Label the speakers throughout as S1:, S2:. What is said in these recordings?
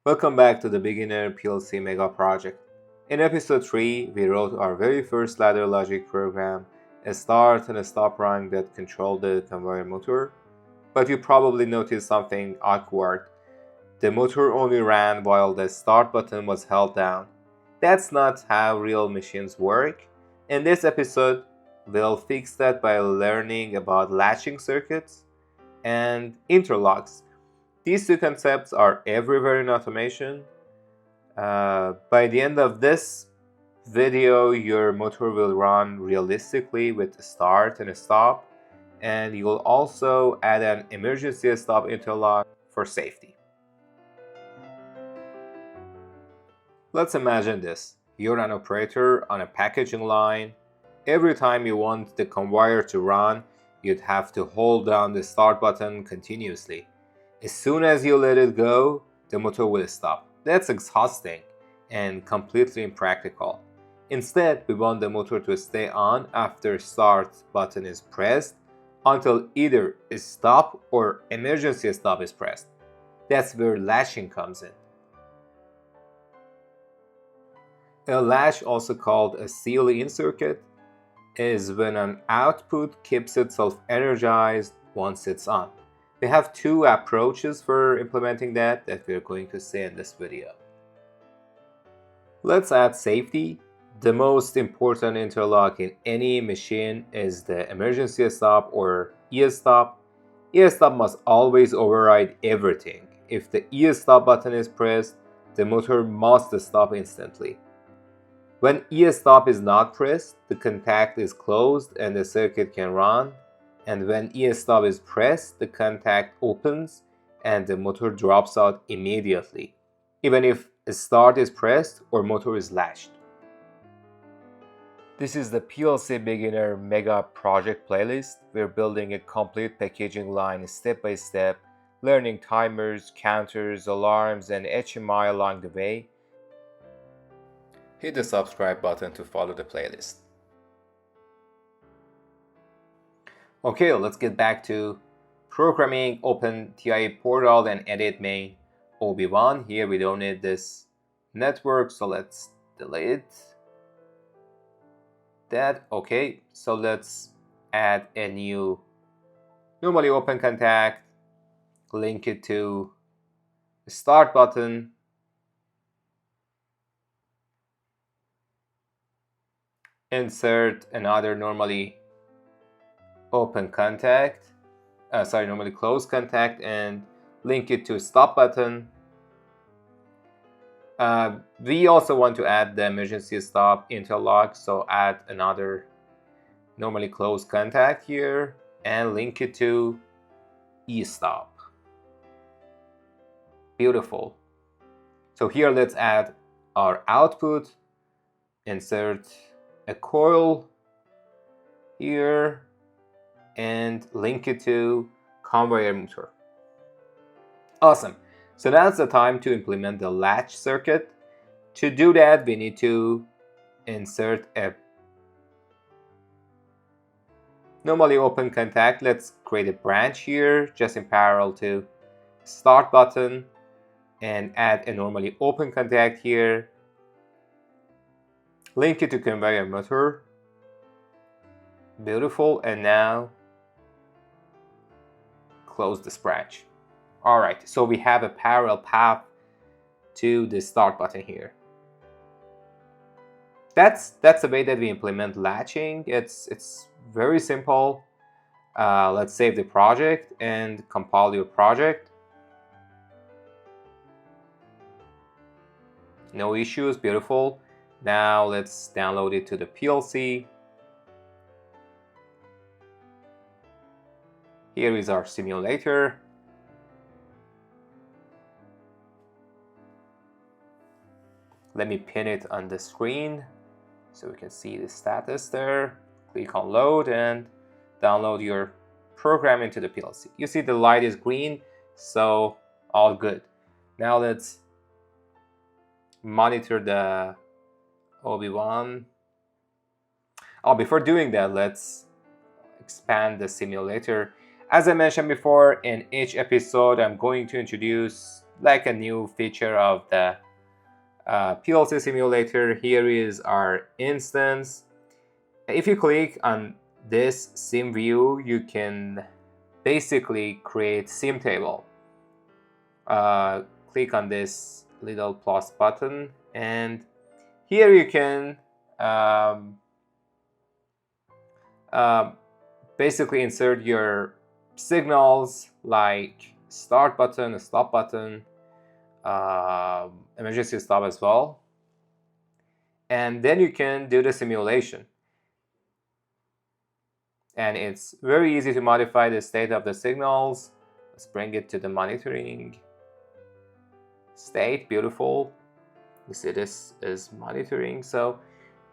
S1: Welcome back to the Beginner PLC Mega-Project. In episode 3, we wrote our very first ladder logic program, a start and a stop rung that controlled the conveyor motor. But you probably noticed something awkward. The motor only ran while the start button was held down. That's not how real machines work. In this episode, we'll fix that by learning about latching circuits and interlocks. These two concepts are everywhere in automation. By the end of this video, your motor will run realistically with a start and a stop, and you will also add an emergency stop interlock for safety. Let's imagine this. You're an operator on a packaging line. Every time you want the conveyor to run, you'd have to hold down the start button continuously. As soon as you let it go, the motor will stop. That's exhausting and completely impractical. Instead, we want the motor to stay on after start button is pressed until either a stop or emergency stop is pressed. That's where latching comes in. A latch, also called a seal-in circuit, is when an output keeps itself energized once it's on. We have two approaches for implementing that we're going to see in this video. Let's add safety. The most important interlock in any machine is the emergency stop or E-stop. E-stop must always override everything. If the E-stop button is pressed, the motor must stop instantly. When E-stop is not pressed, the contact is closed and the circuit can run. And when E-stop is pressed, the contact opens and the motor drops out immediately, even if a start is pressed or motor is latched. This is the PLC Beginner Mega-Project playlist. We're building a complete packaging line step by step, learning timers, counters, alarms, and HMI along the way. Hit the subscribe button to follow the playlist. Okay, let's get back to programming. Open TIA Portal and edit main OB1. Here we don't need this network, so let's delete that. Okay, so let's add a new normally open contact, link it to the start button, insert another normally open contact, normally closed contact, and link it to stop button. We also want to add the emergency stop interlock, so add another normally closed contact here and link it to E-stop. Beautiful. So here let's add our output, insert a coil here, and link it to conveyor motor. Awesome. So now's the time to implement the latch circuit. To do that, we need to insert a normally open contact. Let's create a branch here just in parallel to start button and add a normally open contact here. Link it to conveyor motor. Beautiful. And now close this branch. Alright, so we have a parallel path to the start button here. That's the way that we implement latching. It's very simple. Let's save the project and compile your project. No issues, beautiful. Now let's download it to the PLC. Here is our simulator. Let me pin it on the screen so we can see the status there. Click on load and download your program into the PLC. You see the light is green, so all good. Now let's monitor the OB1. Oh, before doing that, let's expand the simulator. As I mentioned before, in each episode, I'm going to introduce like a new feature of the PLC simulator. Here is our instance. If you click on this sim view, you can basically create sim table. Click on this little plus button, and here you can basically insert your signals like start button, stop button, emergency stop as well, and then you can do the simulation. And it's very easy to modify the state of the signals. Let's bring it to the monitoring state. Beautiful. You see this is monitoring, so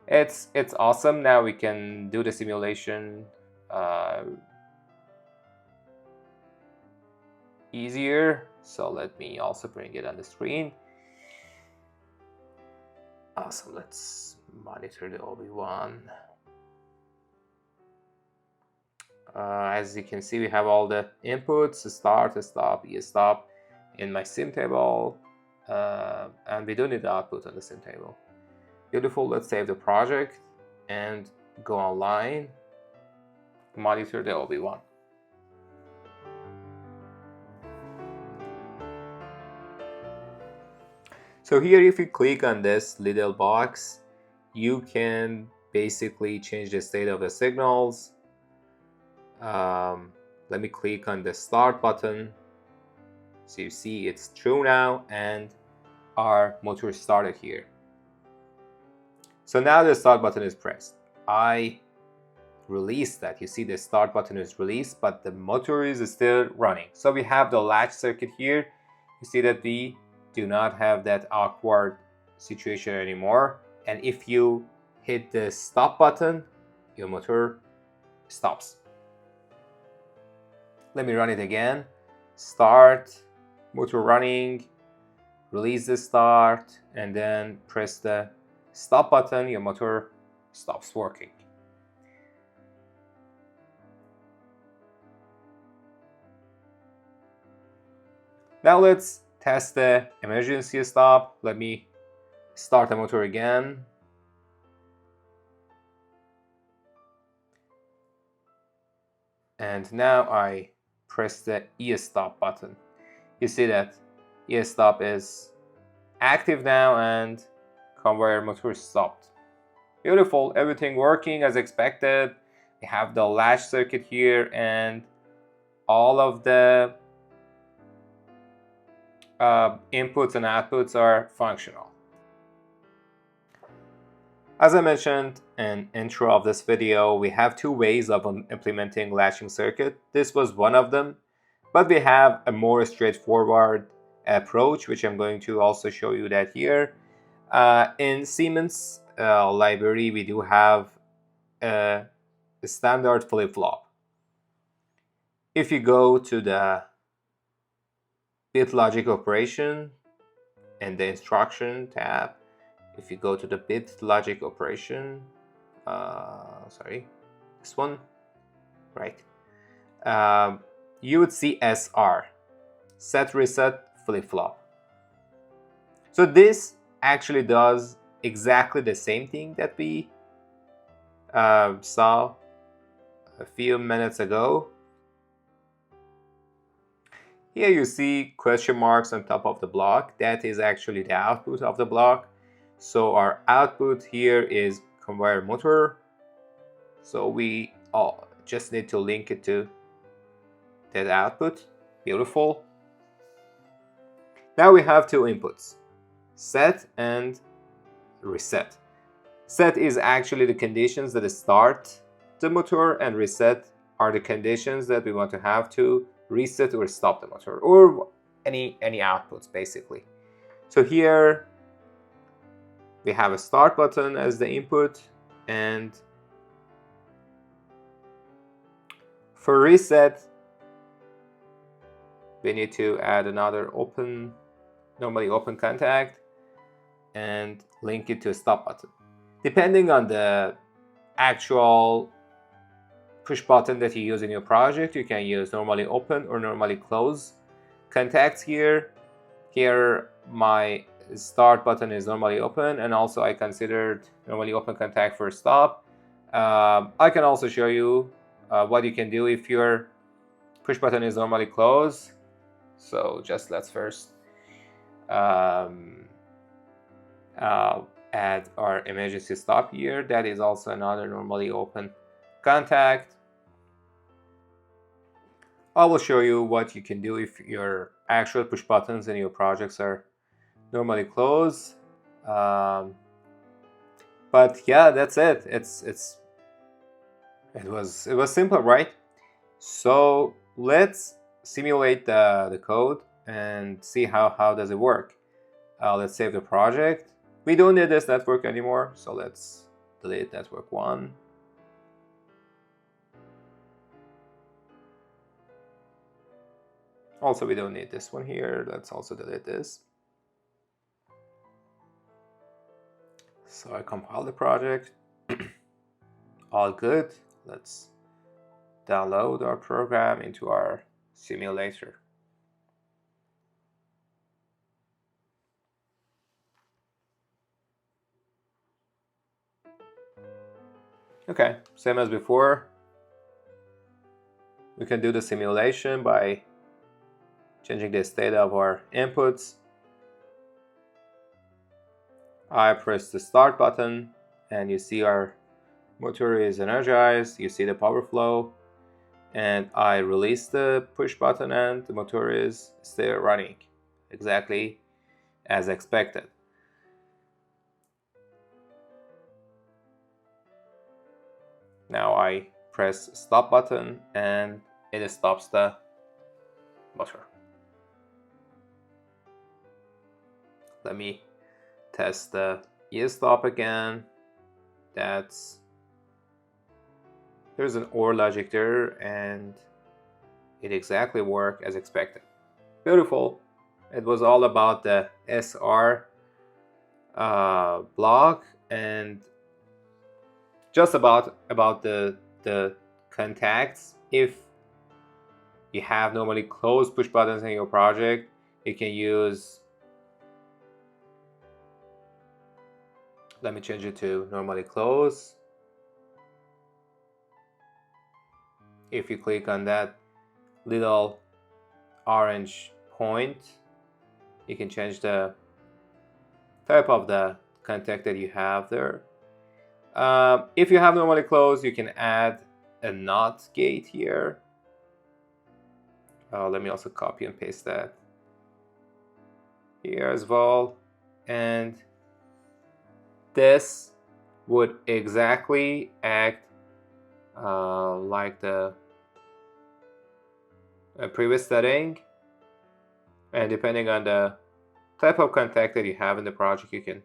S1: it's awesome. Now we can do the simulation easier. So let me also bring it on the screen. Awesome. Let's monitor the OB1. As you can see, we have all the inputs: start, stop, stop in my sim table, and we don't need the output on the sim table. Beautiful. Let's save the project and go online, monitor the OB1. So here, if you click on this little box, you can basically change the state of the signals. Let me click on the start button. So you see it's true now, and our motor started here. So now the start button is pressed. I release that. You see the start button is released, but the motor is still running. So we have the latch circuit here. You see that we do not have that awkward situation anymore. And if you hit the stop button, your motor stops. Let me run it again. Start, motor running, release the start, and then press the stop button, your motor stops working. Now let's test the emergency stop. Let me start the motor again. And now I press the Estop button. You see that Estop is active now and conveyor motor stopped. Beautiful, everything working as expected. We have the latch circuit here, and all of the inputs and outputs are functional. As I mentioned in intro of this video, we have two ways of implementing latching circuit. This was one of them, but we have a more straightforward approach, which I'm going to also show you that here. In Siemens library, we do have a standard flip-flop. If you go to the bit logic operation and the instruction tab, if you go to the bit logic operation, this one, right? You would see SR, set reset flip-flop. So this actually does exactly the same thing that we saw a few minutes ago. Here you see question marks on top of the block. That is actually the output of the block. So our output here is conveyor motor. So we just need to link it to that output. Beautiful. Now we have two inputs, set and reset. Set is actually the conditions that start the motor, and reset are the conditions that we want to have to reset or stop the motor, or any outputs basically. So here we have a start button as the input, and for reset we need to add another normally open contact and link it to a stop button. Depending on the actual push button that you use in your project, you can use normally open or normally close contacts here. Here my start button is normally open, and also I considered normally open contact for stop. I can also show you what you can do if your push button is normally closed. So just let's first add our emergency stop here. That is also another normally open contact. I will show you what you can do if your actual push buttons in your projects are normally closed. But yeah, that's it. It was simple, right? So let's simulate the code and see how does it work. Let's save the project. We don't need this network anymore, so let's delete network 1. Also, we don't need this one here. Let's also delete this. So I compile the project. All good. Let's download our program into our simulator. Okay, same as before. We can do the simulation by changing the state of our inputs. I press the start button and you see our motor is energized, you see the power flow, and I release the push button and the motor is still running exactly as expected. Now I press stop button and it stops the motor. Let me test the Estop again. There's an OR logic there and it exactly worked as expected. Beautiful. It was all about the SR block and just about the contacts. If you have normally closed push buttons in your project, you can use, let me change it to normally close. If you click on that little orange point, you can change the type of the contact that you have there. If you have normally closed, you can add a NOT gate here. Let me also copy and paste that here as well. And this would exactly act like the previous setting, and depending on the type of contact that you have in the project, you can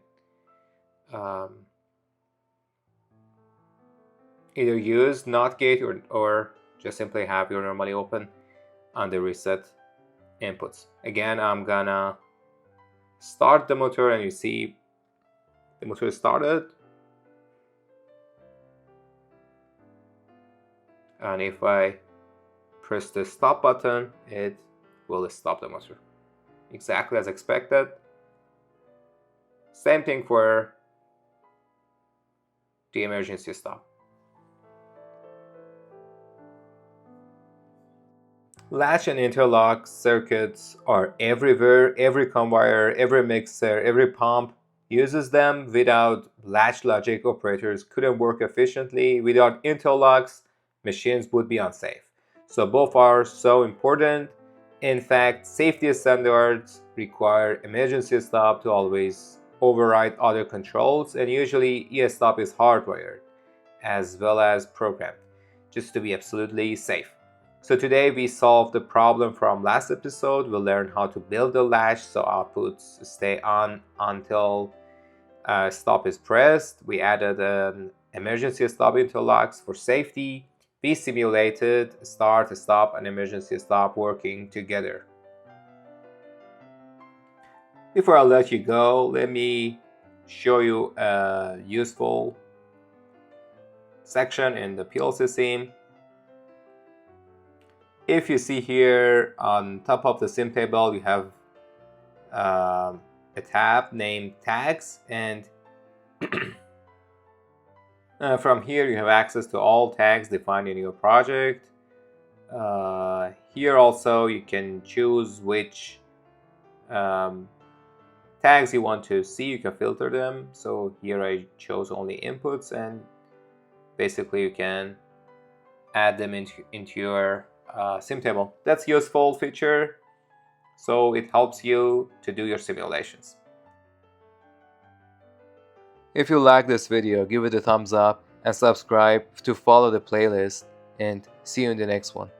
S1: either use NOT gate or just simply have your normally open on the reset inputs. Again, I'm gonna start the motor and you see the motor started. And if I press the stop button, it will stop the motor. Exactly as expected. Same thing for the emergency stop. Latch and interlock circuits are everywhere. Every conveyor, every mixer, every pump uses them. Without latch logic, operators couldn't work efficiently. Without interlocks, machines would be unsafe. So both are so important. In fact, safety standards require emergency stop to always override other controls, and usually e-stop is hardwired as well as programmed just to be absolutely safe. So today we solved the problem from last episode. We'll learn how to build the latch so outputs stay on until stop is pressed. We added an emergency stop interlocks for safety. We simulated start, stop, and emergency stop working together. Before I let you go, let me show you a useful section in the PLCSIM. If you see here on top of the SIM table, you have a tab named Tags, and from here you have access to all tags defined in your project. Here also you can choose which tags you want to see. You can filter them. So here I chose only inputs, and basically you can add them into your sim table. That's a useful feature, so it helps you to do your simulations. If you like this video, give it a thumbs up and subscribe to follow the playlist, and see you in the next one.